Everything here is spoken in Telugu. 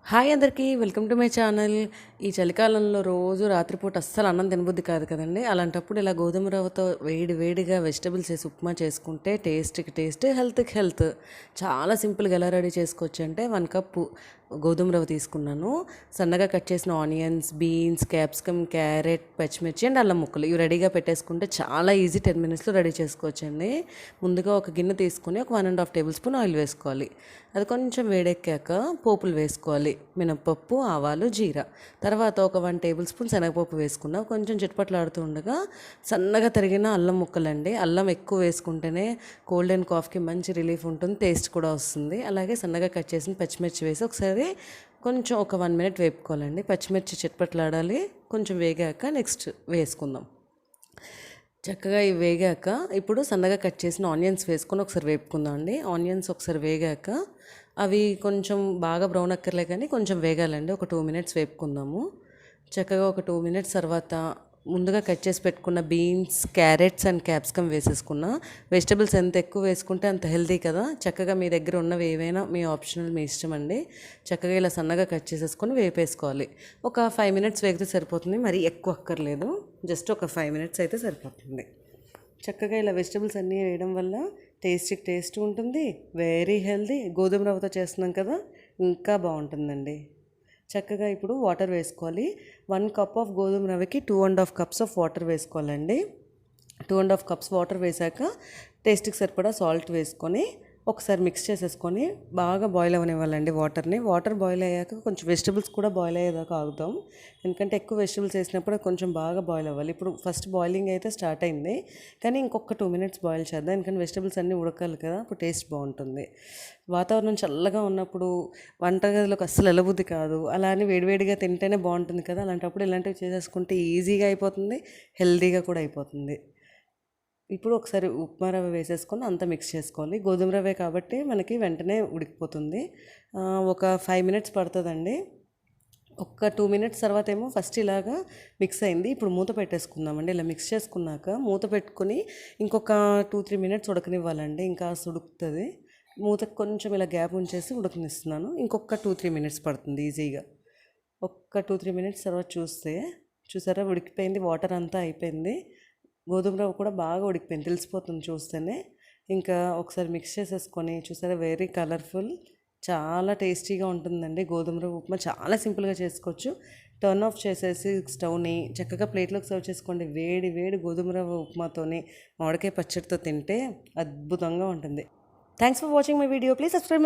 హాయ్ అందరికీ వెల్కమ్ టు మై ఛానల్. ఈ చలికాలంలో రోజు రాత్రిపూట అస్సలు అన్నం తినబుద్ధి కాదు కదండి. అలాంటప్పుడు ఇలా గోధుమ రవ్వతో వేడి వేడిగా వెజిటబుల్స్ వేసి ఉప్మా చేసుకుంటే టేస్ట్కి టేస్ట్, హెల్త్కి హెల్త్. చాలా సింపుల్గా ఎలా రెడీ చేసుకోవచ్చు అంటే 1 కప్పు గోధుమ రవ్వ తీసుకున్నాను. సన్నగా కట్ చేసిన ఆనియన్స్, బీన్స్, క్యాప్సికమ్, క్యారెట్, పచ్చిమిర్చి అండ్ అల్లం ముక్కలు ఇవి రెడీగా పెట్టేసుకుంటే చాలా ఈజీ 10 మినిట్స్లో రెడీ చేసుకోవచ్చండి. ముందుగా ఒక గిన్నె తీసుకుని ఒక 1.5 టేబుల్ స్పూన్ ఆయిల్ వేసుకోవాలి. అది కొంచెం వేడెక్కాక పోపులు వేసుకోవాలి. మినప్పప్పు, ఆవాలు, జీరా. తర్వాత ఒక 1 టేబుల్ స్పూన్ శనగపప్పు వేసుకున్నాం. కొంచెం చిట్పట్లాడుతూ ఉండగా సన్నగా తరిగిన అల్లం ముక్కలండి. అల్లం ఎక్కువ వేసుకుంటేనే కోల్డ్ అండ్ కాఫ్కి మంచి రిలీఫ్ ఉంటుంది, టేస్ట్ కూడా వస్తుంది. అలాగే సన్నగా కట్ చేసిన పచ్చిమిర్చి వేసి ఒకసారి కొంచెం ఒక 1 మినిట్ వేపుకోవాలండి. పచ్చిమిర్చి చిట్పట్లాడాలి. కొంచెం వేగాక నెక్స్ట్ వేసుకుందాం. చక్కగా ఇవి వేగాక ఇప్పుడు సన్నగా కట్ చేసిన ఆనియన్స్ వేసుకొని ఒకసారి వేపుకుందాం అండి. ఆనియన్స్ ఒకసారి వేగాక అవి కొంచెం బాగా బ్రౌన్ అక్కర్లే కానీ కొంచెం వేగాలండి. ఒక 2 మినిట్స్ వేపుకుందాము. చక్కగా ఒక 2 మినిట్స్ తర్వాత ముందుగా కట్ చేసి పెట్టుకున్న బీన్స్, క్యారెట్స్ అండ్ క్యాప్సికమ్ వేసేసుకున్న. వెజిటబుల్స్ ఎంత ఎక్కువ వేసుకుంటే అంత హెల్తీ కదా. చక్కగా మీ దగ్గర ఉన్నవి ఏవైనా మీ ఆప్షనల్, మీ ఇష్టం అండి. చక్కగా ఇలా సన్నగా కట్ చేసేసుకొని వేపేసుకోవాలి. ఒక 5 మినిట్స్ వేగితే సరిపోతుంది, మరీ ఎక్కువ అక్కర్లేదు. జస్ట్ ఒక 5 మినిట్స్ అయితే సరిపోతుంది. చక్కగా ఇలా వెజిటబుల్స్ అన్నీ వేయడం వల్ల టేస్ట్కి టేస్ట్ ఉంటుంది, వెరీ హెల్తీ. గోధుమ రవ్వతో చేస్తున్నాం కదా, ఇంకా బాగుంటుందండి. చక్కగా ఇప్పుడు వాటర్ వేసుకోవాలి. 1 కప్ ఆఫ్ గోధుమ రవ్వకి 2.5 కప్స్ ఆఫ్ వాటర్ వేసుకోవాలండి. 2.5 కప్స్ వాటర్ వేసాక టేస్ట్కి సరిపడా సాల్ట్ వేసుకొని ఒకసారి మిక్స్ చేసేసుకొని బాగా బాయిల్ అవ్వనివ్వాలండి వాటర్ని. వాటర్ బాయిల్ అయ్యాక కొంచెం వెజిటబుల్స్ కూడా బాయిల్ అయ్యేదాకా ఆగుతాం. ఎందుకంటే ఎక్కువ వెజిటబుల్స్ వేసినప్పుడు కొంచెం బాగా బాయిల్ అవ్వాలి. ఇప్పుడు ఫస్ట్ బాయిలింగ్ అయితే స్టార్ట్ అయింది, కానీ ఇంకొక 2 మినిట్స్ బాయిల్ చేద్దాం. ఎందుకంటే వెజిటబుల్స్ అన్నీ ఉడకాలి కదా, అప్పుడు టేస్ట్ బాగుంటుంది. వాతావరణం చల్లగా ఉన్నప్పుడు వంటగదిలోకి అస్సలు వెళ్ళబుద్ధి కాదు. అలా అని వేడివేడిగా తింటేనే బాగుంటుంది కదా. అలాంటప్పుడు ఇలాంటివి చేసేసుకుంటే ఈజీగా అయిపోతుంది, హెల్తీగా కూడా అయిపోతుంది. ఇప్పుడు ఒకసారి ఉప్మా రవ్వ వేసేసుకొని అంతా మిక్స్ చేసుకోవాలి. గోధుమ రవ్వే కాబట్టి మనకి వెంటనే ఉడికిపోతుంది. ఒక 5 మినిట్స్ పడుతుందండి. ఒక 2 మినిట్స్ తర్వాత ఏమో ఫస్ట్ ఇలాగా మిక్స్ అయింది. ఇప్పుడు మూత పెట్టేసుకుందామండి. ఇలా మిక్స్ చేసుకున్నాక మూత పెట్టుకొని ఇంకొక 2-3 మినిట్స్ ఉడకనివ్వాలండి. ఇంకా ఉడుకుతుంది. మూతకు కొంచెం ఇలా గ్యాప్ ఉంచేసి ఉడకనిస్తున్నాను. ఇంకొక 2-3 మినిట్స్ పడుతుంది ఈజీగా. ఒక్క 2-3 మినిట్స్ తర్వాత చూసారా ఉడికిపోయింది, వాటర్ అంతా అయిపోయింది. గోధుమ రవ్వ కూడా బాగా ఉడికిపోయింది, తెలిసిపోతుంది చూస్తేనే. ఇంకా ఒకసారి మిక్స్ చేసేసుకొని చూసారా వెరీ కలర్ఫుల్, చాలా టేస్టీగా ఉంటుందండి. గోధుమ రవ్వ ఉప్మా చాలా సింపుల్గా చేసుకోవచ్చు. టర్న్ ఆఫ్ చేసేసి స్టవ్ని చక్కగా ప్లేట్లోకి సర్వ్ చేసుకోండి. వేడి వేడి గోధుమ రవ్వ ఉప్మాతోని మామిడికాయ పచ్చడితో తింటే అద్భుతంగా ఉంటుంది. Thanks for watching my video. Please subscribe my